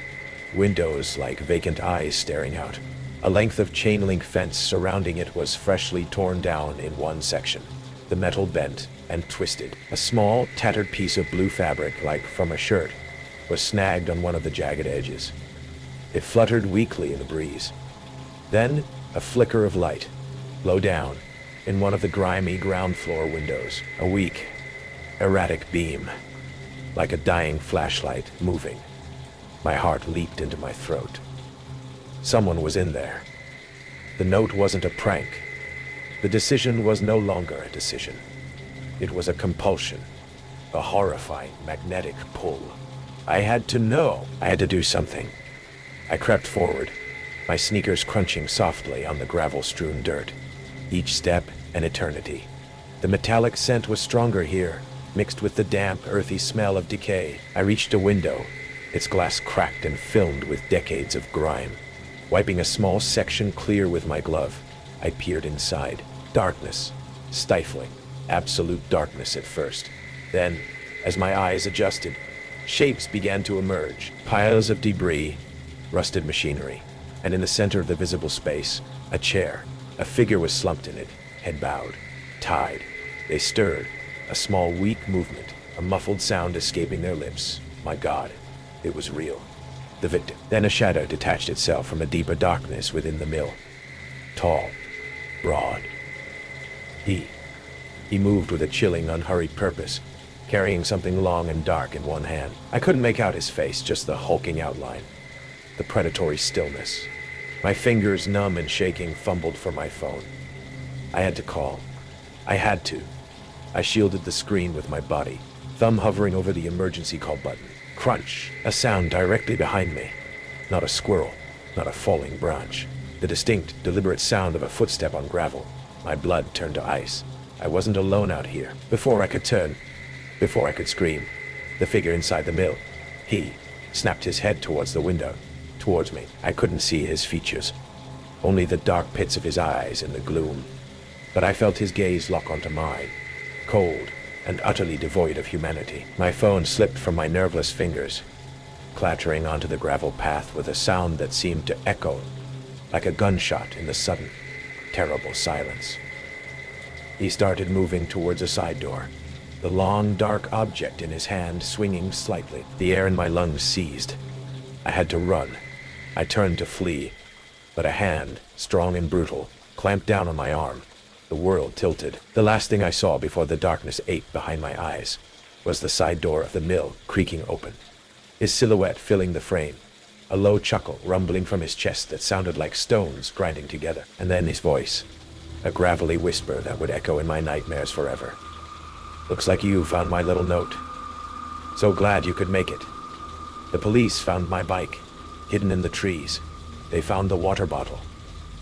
[SPEAKER 1] windows like vacant eyes staring out. A length of chain-link fence surrounding it was freshly torn down in one section, the metal bent and twisted. A small, tattered piece of blue fabric, like from a shirt, was snagged on one of the jagged edges. It fluttered weakly in the breeze. Then, a flicker of light, low down, in one of the grimy ground floor windows. A weak, erratic beam, like a dying flashlight moving. My heart leaped into my throat. Someone was in there. The note wasn't a prank. The decision was no longer a decision. It was a compulsion, a horrifying magnetic pull. I had to know. I had to do something. I crept forward, my sneakers crunching softly on the gravel-strewn dirt. Each step an eternity. The metallic scent was stronger here, mixed with the damp, earthy smell of decay. I reached a window, its glass cracked and filmed with decades of grime. Wiping a small section clear with my glove, I peered inside. Darkness, stifling, absolute darkness at first. Then, as my eyes adjusted, shapes began to emerge. Piles of debris, rusted machinery, and in the center of the visible space, a chair. A figure was slumped in it, head bowed, tied. They stirred, a small, weak movement, a muffled sound escaping their lips. My God, it was real. The victim. Then a shadow detached itself from a deeper darkness within the mill. Tall, broad. He moved with a chilling, unhurried purpose, carrying something long and dark in one hand. I couldn't make out his face, just the hulking outline, the predatory stillness. My fingers, numb and shaking, fumbled for my phone. I had to call. I had to. I shielded the screen with my body, thumb hovering over the emergency call button. Crunch, a sound directly behind me. Not a squirrel, not a falling branch. The distinct, deliberate sound of a footstep on gravel. My blood turned to ice. I wasn't alone out here. Before I could turn, before I could scream, the figure inside the mill, he snapped his head towards the window, towards me. I couldn't see his features, only the dark pits of his eyes in the gloom. But I felt his gaze lock onto mine, cold and utterly devoid of humanity. My phone slipped from my nerveless fingers, clattering onto the gravel path with a sound that seemed to echo like a gunshot in the sudden, terrible silence. He started moving towards a side door, the long, dark object in his hand swinging slightly. The air in my lungs seized. I had to run. I turned to flee, but a hand, strong and brutal, clamped down on my arm. The world tilted. The last thing I saw before the darkness ate behind my eyes was the side door of the mill creaking open, his silhouette filling the frame, a low chuckle rumbling from his chest that sounded like stones grinding together, and then his voice, a gravelly whisper that would echo in my nightmares forever. "Looks like you found my little note. So glad you could make it. The police found my bike, hidden in the trees. They found the water bottle.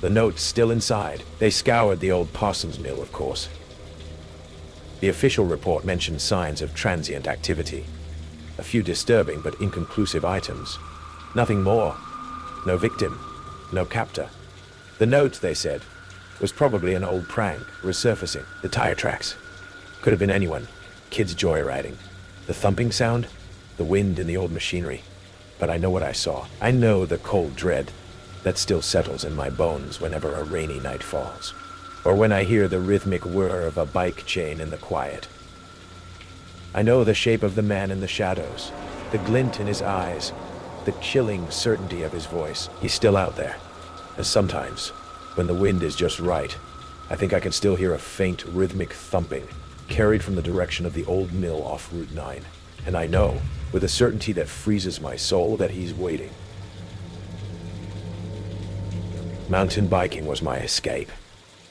[SPEAKER 1] The note's still inside. They scoured the old Parsons Mill, of course." The official report mentioned signs of transient activity. A few disturbing but inconclusive items. Nothing more. No victim. No captor. The note, they said, was probably an old prank, resurfacing. The tire tracks. Could have been anyone. Kids joyriding. The thumping sound? The wind in the old machinery. But I know what I saw. I know the cold dread that still settles in my bones whenever a rainy night falls, or when I hear the rhythmic whir of a bike chain in the quiet. I know the shape of the man in the shadows, the glint in his eyes, the chilling certainty of his voice. He's still out there. And sometimes, when the wind is just right, I think I can still hear a faint rhythmic thumping, carried from the direction of the old mill off Route 9. And I know, with a certainty that freezes my soul, that he's waiting. Mountain biking was my escape.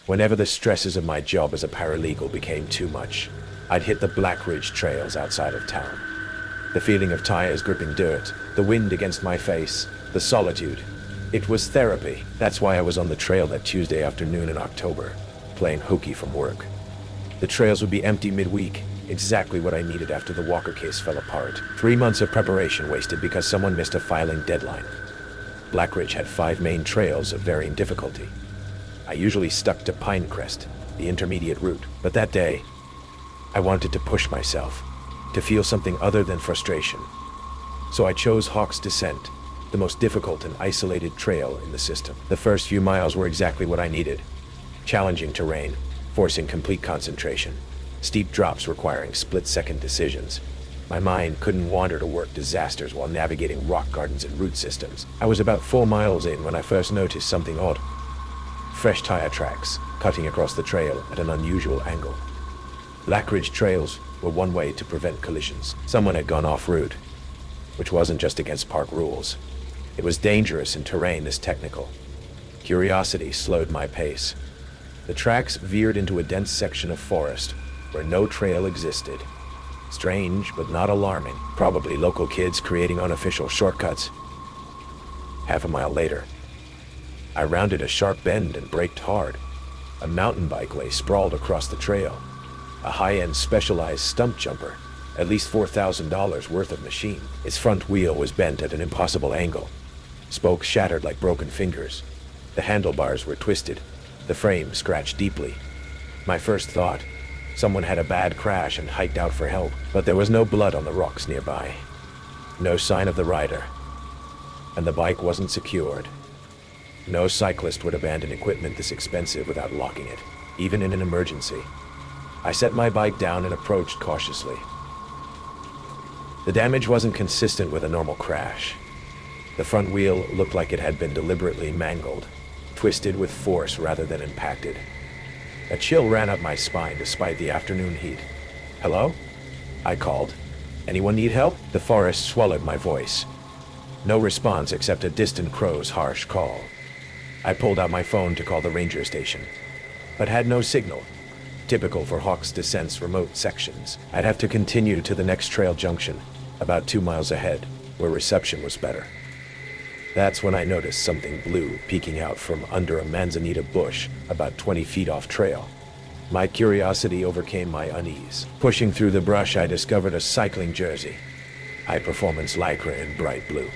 [SPEAKER 1] Whenever the stresses of my job as a paralegal became too much, I'd hit the Black Ridge trails outside of town. The feeling of tires gripping dirt, the wind against my face, the solitude. It was therapy. That's why I was on the trail that Tuesday afternoon in October, playing hooky from work. The trails would be empty midweek, exactly what I needed after the Walker case fell apart. 3 months of preparation wasted because someone missed a filing deadline. Black Ridge had 5 main trails of varying difficulty. I usually stuck to Pinecrest, the intermediate route, but that day, I wanted to push myself, to feel something other than frustration. So I chose Hawk's Descent, the most difficult and isolated trail in the system. The first few miles were exactly what I needed. Challenging terrain, forcing complete concentration. Steep drops requiring split-second decisions. My mind couldn't wander to work disasters while navigating rock gardens and root systems. I was about 4 miles in when I first noticed something odd. Fresh tire tracks, cutting across the trail at an unusual angle. Black Ridge trails were one way to prevent collisions. Someone had gone off-route, which wasn't just against park rules. It was dangerous in terrain this technical. Curiosity slowed my pace. The tracks veered into a dense section of forest where no trail existed. Strange, but not alarming. Probably local kids creating unofficial shortcuts. Half a mile later, I rounded a sharp bend and braked hard. A mountain bike lay sprawled across the trail. A high-end specialized stump jumper, at least $4,000 worth of machine. Its front wheel was bent at an impossible angle. Spokes shattered like broken fingers. The handlebars were twisted. The frame scratched deeply. My first thought, someone had a bad crash and hiked out for help, but there was no blood on the rocks nearby. No sign of the rider. And the bike wasn't secured. No cyclist would abandon equipment this expensive without locking it, even in an emergency. I set my bike down and approached cautiously. The damage wasn't consistent with a normal crash. The front wheel looked like it had been deliberately mangled, twisted with force rather than impacted. A chill ran up my spine despite the afternoon heat. "Hello?" I called. "Anyone need help?" The forest swallowed my voice. No response except a distant crow's harsh call. I pulled out my phone to call the ranger station, but had no signal. Typical for Hawk's Descent's remote sections. I'd have to continue to the next trail junction, about 2 miles ahead, where reception was better. That's when I noticed something blue peeking out from under a manzanita bush about 20 feet off trail. My curiosity overcame my unease. Pushing through the brush, I discovered a cycling jersey. High-performance lycra in bright blue.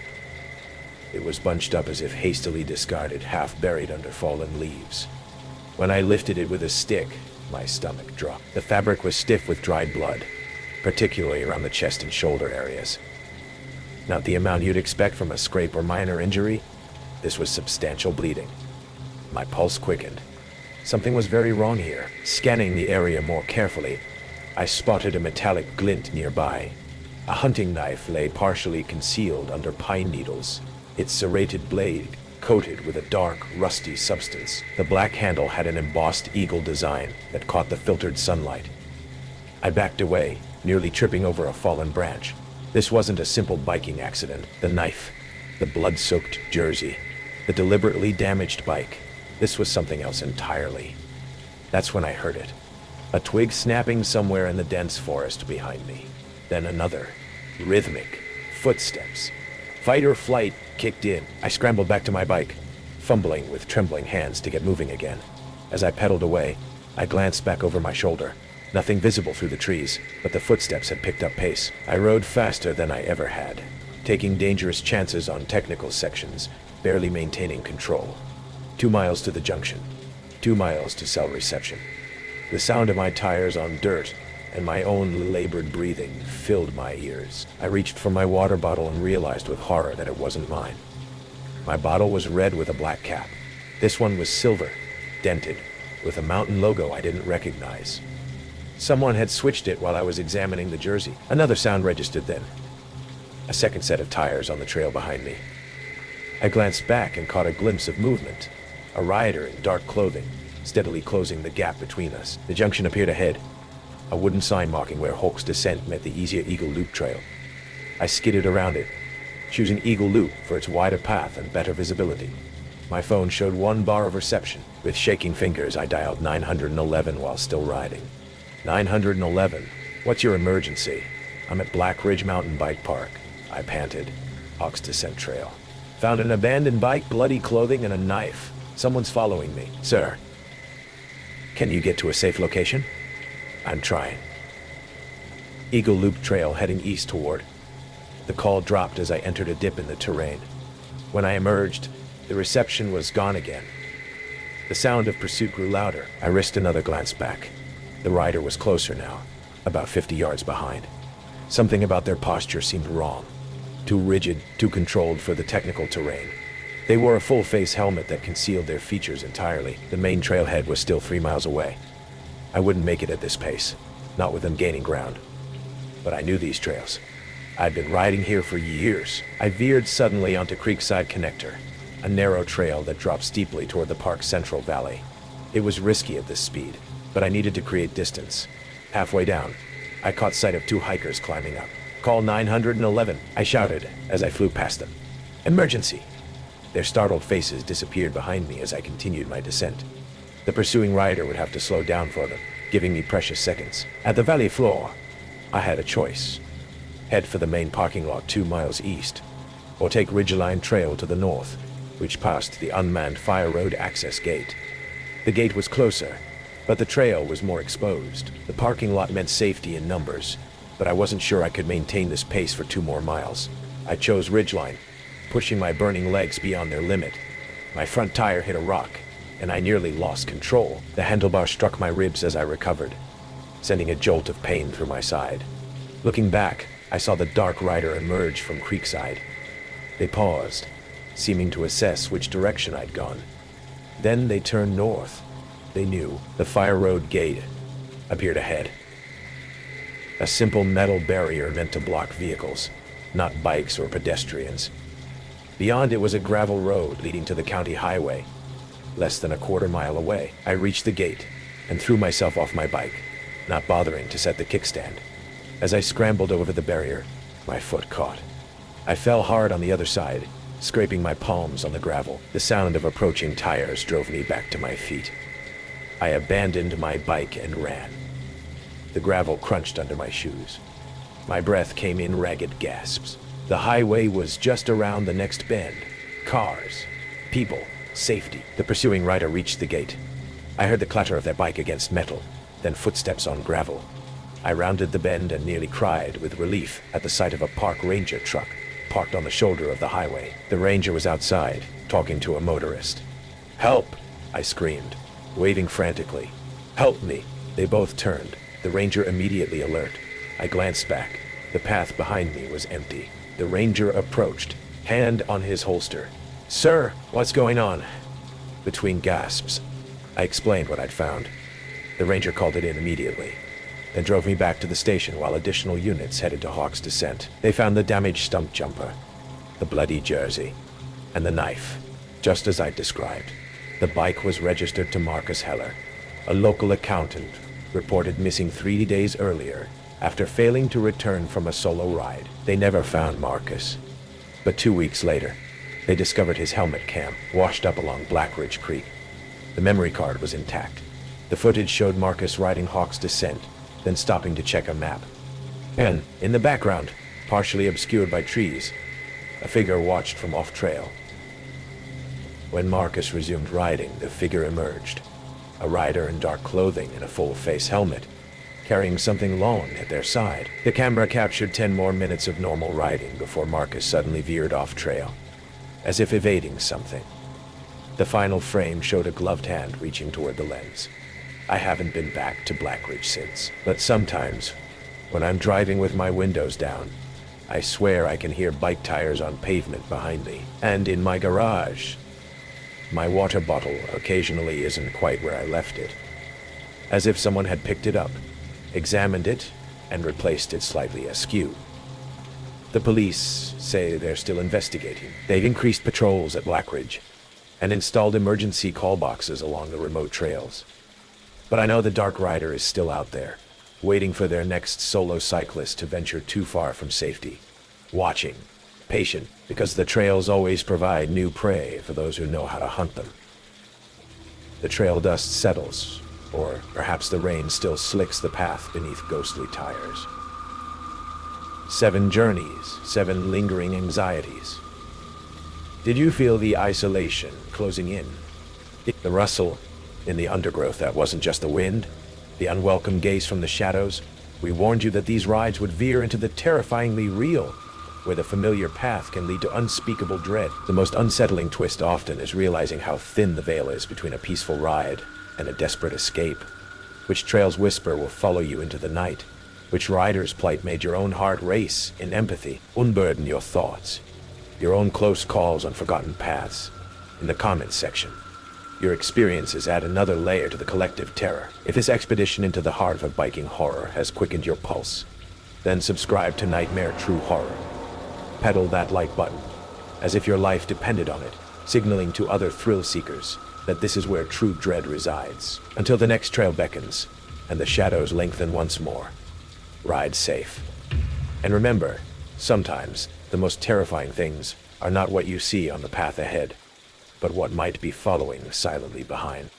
[SPEAKER 1] It was bunched up as if hastily discarded, half buried under fallen leaves. When I lifted it with a stick, my stomach dropped. The fabric was stiff with dried blood, particularly around the chest and shoulder areas. Not the amount you'd expect from a scrape or minor injury. This was substantial bleeding. My pulse quickened. Something was very wrong here. Scanning the area more carefully, I spotted a metallic glint nearby. A hunting knife lay partially concealed under pine needles, its serrated blade coated with a dark, rusty substance. The black handle had an embossed eagle design that caught the filtered sunlight. I backed away, nearly tripping over a fallen branch. This wasn't a simple biking accident. The knife, the blood-soaked jersey, the deliberately damaged bike. This was something else entirely. That's when I heard it. A twig snapping somewhere in the dense forest behind me. Then another. Rhythmic. Footsteps. Fight or flight kicked in. I scrambled back to my bike, fumbling with trembling hands to get moving again. As I pedaled away, I glanced back over my shoulder. Nothing visible through the trees, but the footsteps had picked up pace. I rode faster than I ever had, taking dangerous chances on technical sections, barely maintaining control. 2 miles to the junction. 2 miles to cell reception. The sound of my tires on dirt and my own labored breathing filled my ears. I reached for my water bottle and realized with horror that it wasn't mine. My bottle was red with a black cap. This one was silver, dented, with a mountain logo I didn't recognize. Someone had switched it while I was examining the jersey. Another sound registered then. A second set of tires on the trail behind me. I glanced back and caught a glimpse of movement. A rider in dark clothing, steadily closing the gap between us. The junction appeared ahead, a wooden sign marking where Hawk's Descent met the easier Eagle Loop trail. I skidded around it, choosing Eagle Loop for its wider path and better visibility. My phone showed 1 bar of reception. With shaking fingers, I dialed 911 while still riding. 911. What's your emergency? I'm at Black Ridge Mountain Bike Park, I panted. Hawk's Descent Trail. Found an abandoned bike, bloody clothing, and a knife. Someone's following me. Sir, can you get to a safe location? I'm trying. Eagle Loop Trail heading east toward. The call dropped as I entered a dip in the terrain. When I emerged, the reception was gone again. The sound of pursuit grew louder. I risked another glance back. The rider was closer now, about 50 yards behind. Something about their posture seemed wrong. Too rigid, too controlled for the technical terrain. They wore a full-face helmet that concealed their features entirely. The main trailhead was still 3 miles away. I wouldn't make it at this pace, not with them gaining ground. But I knew these trails. I'd been riding here for years. I veered suddenly onto Creekside Connector, a narrow trail that dropped steeply toward the park's central valley. It was risky at this speed, but I needed to create distance. Halfway down, I caught sight of 2 hikers climbing up. "Call 911, I shouted as I flew past them. "Emergency!" Their startled faces disappeared behind me as I continued my descent. The pursuing rider would have to slow down for them, giving me precious seconds. At the valley floor, I had a choice. Head for the main parking lot 2 miles east, or take Ridgeline Trail to the north, which passed the unmanned Fire Road access gate. The gate was closer, but the trail was more exposed. The parking lot meant safety in numbers, but I wasn't sure I could maintain this pace for 2 more miles. I chose Ridgeline, pushing my burning legs beyond their limit. My front tire hit a rock, and I nearly lost control. The handlebar struck my ribs as I recovered, sending a jolt of pain through my side. Looking back, I saw the dark rider emerge from Creekside. They paused, seeming to assess which direction I'd gone. Then they turned north. They knew the Fire Road gate appeared ahead. A simple metal barrier meant to block vehicles, not bikes or pedestrians. Beyond it was a gravel road leading to the county highway. Less than a quarter mile away, I reached the gate and threw myself off my bike, not bothering to set the kickstand. As I scrambled over the barrier, my foot caught. I fell hard on the other side, scraping my palms on the gravel. The sound of approaching tires drove me back to my feet. I abandoned my bike and ran. The gravel crunched under my shoes. My breath came in ragged gasps. The highway was just around the next bend. Cars, people, safety. The pursuing rider reached the gate. I heard the clatter of their bike against metal, then footsteps on gravel. I rounded the bend and nearly cried with relief at the sight of a park ranger truck parked on the shoulder of the highway. The ranger was outside, talking to a motorist. "Help!" I screamed, waving frantically. "Help me!" They both turned, the ranger immediately alert. I glanced back. The path behind me was empty. The ranger approached, hand on his holster. "Sir, what's going on?" Between gasps, I explained what I'd found. The ranger called it in immediately, then drove me back to the station while additional units headed to Hawk's Descent. They found the damaged stump jumper, the bloody jersey, and the knife, just as I'd described. The bike was registered to Marcus Heller, a local accountant, reported missing 3 days earlier after failing to return from a solo ride. They never found Marcus, but 2 weeks later, they discovered his helmet cam washed up along Blackridge Creek. The memory card was intact. The footage showed Marcus riding Hawk's Descent, then stopping to check a map. And, in the background, partially obscured by trees, a figure watched from off-trail. When Marcus resumed riding, the figure emerged, a rider in dark clothing and a full-face helmet, carrying something long at their side. The camera captured 10 more minutes of normal riding before Marcus suddenly veered off-trail, as if evading something. The final frame showed a gloved hand reaching toward the lens. I haven't been back to Blackridge since, but sometimes, when I'm driving with my windows down, I swear I can hear bike tires on pavement behind me. And in my garage, my water bottle occasionally isn't quite where I left it. As if someone had picked it up, examined it, and replaced it slightly askew. The police say they're still investigating. They've increased patrols at Blackridge and installed emergency call boxes along the remote trails. But I know the Dark Rider is still out there, waiting for their next solo cyclist to venture too far from safety. Watching, patient, because the trails always provide new prey for those who know how to hunt them. The trail dust settles, or perhaps the rain still slicks the path beneath ghostly tires. 7 journeys, 7 lingering anxieties. Did you feel the isolation closing in? The rustle in the undergrowth that wasn't just the wind, The unwelcome gaze from the shadows. We warned you that these rides would veer into the terrifyingly real, where the familiar path can lead to unspeakable dread. The most unsettling twist often is realizing how thin the veil is between a peaceful ride and a desperate escape. Which trails whisper will follow you into the night? Which rider's plight made your own heart race in empathy? Unburden your thoughts, your own close calls on forgotten paths, in the comments section. Your experiences add another layer to the collective terror. If this expedition into the heart of a biking horror has quickened your pulse, then subscribe to Nightmare True Horror. Pedal that like button, as if your life depended on it, signaling to other thrill seekers that this is where true dread resides. Until the next trail beckons, and the shadows lengthen once more, ride safe. And remember, sometimes the most terrifying things are not what you see on the path ahead, but what might be following silently behind.